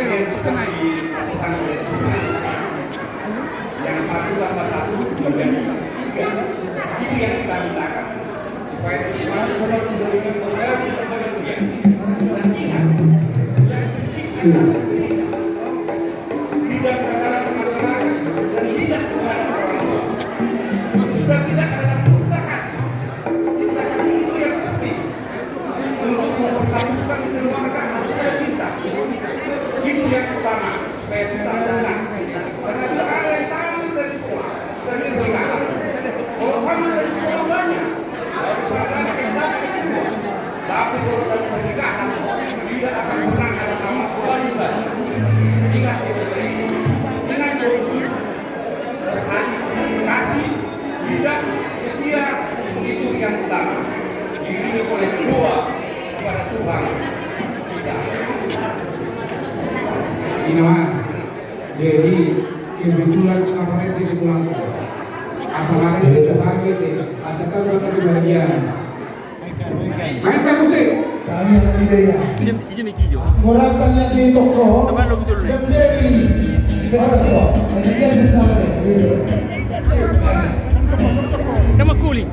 disatukan oleh Tuhan. Yang satu tambah satu menjadi tiga. Itu yang kita mintakan. Supaya semua benar memberikan program kepada dia. Dan ingat, yang diciptakan bijak terhadap masyarakat dan bijak terhadap orang tua. Sudah tidak ada cinta kasih. Cinta kasih itu yang penting. Untuk mempersatukan keluarga harus ada cinta. Itu yang utama. Supaya kita menang. Karena tidak ada yang tamat dari sekolah. Dari negara. Kalau tamat dari sekolah banyak. Harus ada sampai semua. Tapi kalau dari pernikahan tidak akan pernah ada tamat selanjutnya. Ingat itu. Ingat itu. Kasih, bijak, setia itu yang utama. Diiringi oleh doa kepada Tuhan kita. Ini mah. Jadi kebetulan kemarin di pulang. Asalnya itu pagi deh. Asalkan bakal bagian. Mainkan musik. Kami yang idenya. Murahkan yang di toko. Yang jadi peserta. Yang jadi bersama deh. Nama kuling.